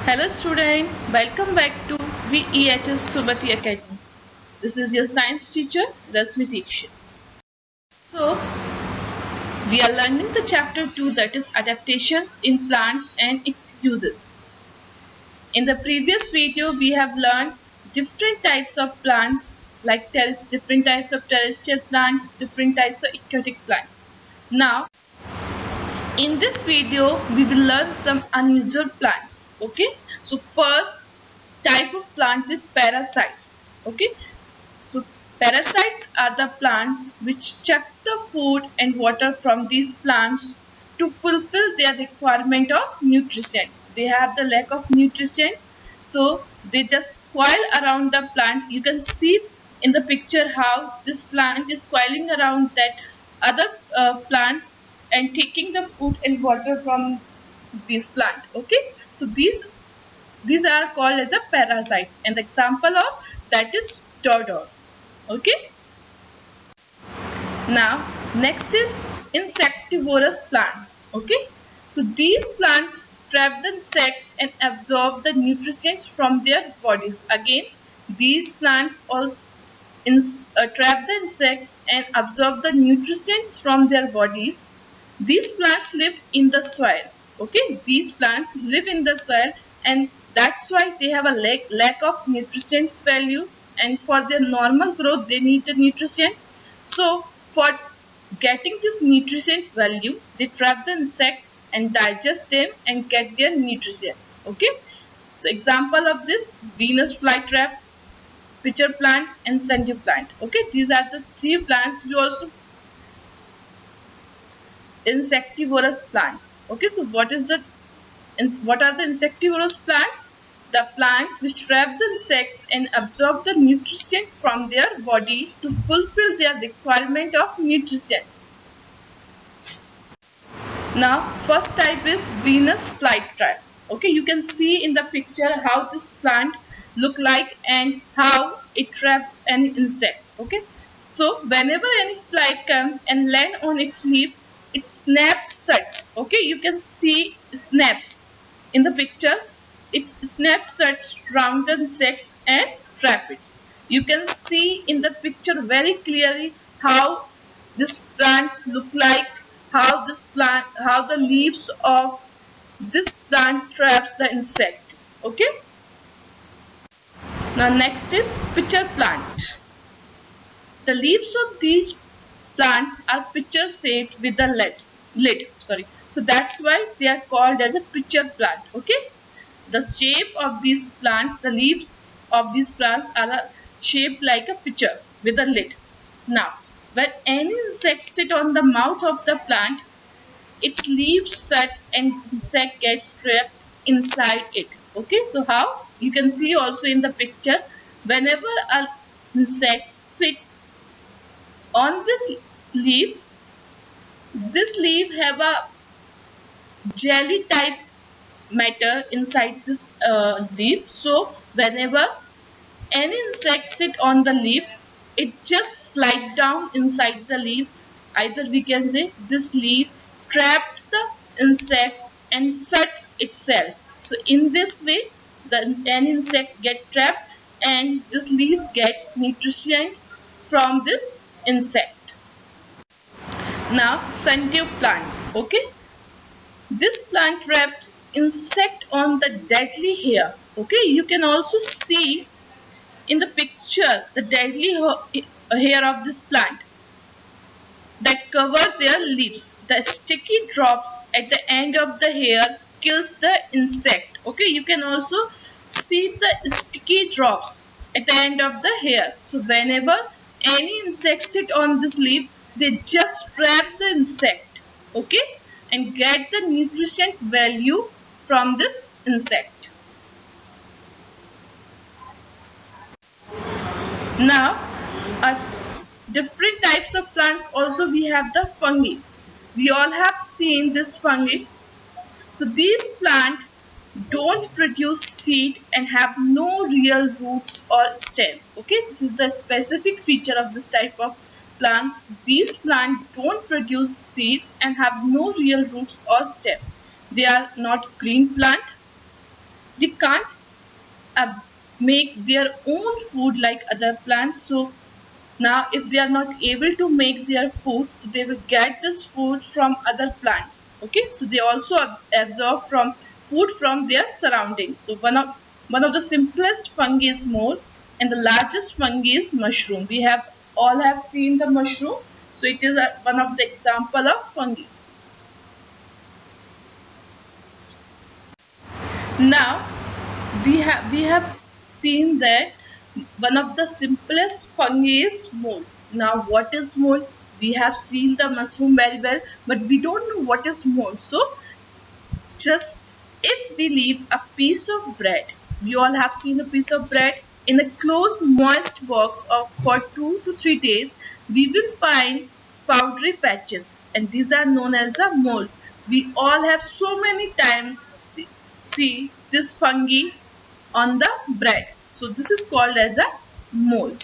Hello student, welcome back to VEHS Subati Academy. This is your science teacher Rasmi Dikshit. So, we are learning the chapter 2, that is adaptations in plants and its uses. In the previous video we have learned different types of plants like different types of terrestrial plants, different types of aquatic plants. Now, in this video we will learn some unusual plants. Okay, so first type of plants is parasites. Okay, so parasites are the plants which suck the food and water from these plants to fulfill their requirement of nutrients. They have the lack of nutrients, so they just coil around the plant. You can see in the picture how this plant is coiling around that other plants and taking the food and water from this plant. Okay, so these are called as the parasites, and the example of that is dodo. Okay, now next is insectivorous plants. Okay, so these plants trap the insects and absorb the nutrients from their bodies. Again, these plants also trap the insects and absorb the nutrients from their bodies. These plants live in the soil. Okay, these plants live in the soil, and that's why they have a lack of nutrients value, and for their normal growth they need the nutrients. So for getting this nutrient value, they trap the insect and digest them and get their nutrients. Okay, so example of this: Venus flytrap, pitcher plant, and sundew plant. Okay, these are the three plants. We also insectivorous plants. Okay, so what are the insectivorous plants? The plants which trap the insects and absorb the nutrients from their body to fulfill their requirement of nutrients. Now, first type is Venus flytrap. Okay, you can see in the picture how this plant look like and how it traps an insect. Okay, so whenever any fly comes and land on its leaf, it snaps shut. Okay, you can see snaps in the picture. It snaps shut round the insects and trap it. You can see in the picture very clearly how this plants look like, how the leaves of this plant traps the insect. Okay. Now next is pitcher plant. The leaves of these plants are pitcher shaped with a lid. So that's why they are called as a pitcher plant. Okay. The shape of these plants, the leaves of these plants are shaped like a pitcher with a lid. Now, when any insect sit on the mouth of the plant, its leaves shut and insect gets trapped inside it. Okay, so how? You can see also in the picture, whenever an insect sit on this leaf have a jelly type matter inside this leaf. So whenever any insect sit on the leaf, it just slide down inside the leaf. Either we can say this leaf trapped the insect and shuts itself. So in this way, any insect get trapped and this leaf get nutrition from this insect. Now sundew plants. Okay, this plant traps insect on the deadly hair. Okay, you can also see in the picture the deadly hair of this plant that cover their leaves. The sticky drops at the end of the hair kills the insect. Okay, you can also see the sticky drops at the end of the hair. So whenever any insect sit on this leaf, they just trap the insect. Okay, and get the nutrient value from this insect. Now, different types of plants also we have the fungi. We all have seen this fungi. So these plants don't produce seed and have no real roots or stem. Okay, this is the specific feature of this type of plants. These plants don't produce seeds and have no real roots or stem. They are not green plant. they can't uh, make their own food like other plants. So now if they are not able to make their food, so they will get this food from other plants. Okay, so they also absorb from food from their surroundings. So one of the simplest fungi is mold, and the largest fungi is mushroom. We have all have seen the mushroom, so it is one of the example of fungi. Now we have seen that one of the simplest fungi is mold. Now what is mold? We have seen the mushroom very well, but we don't know what is mold. So just if we leave a piece of bread, we all have seen a piece of bread in a closed moist box of for 2 to 3 days, we will find powdery patches, and these are known as the molds. We all have so many times see this fungi on the bread. So this is called as a mold.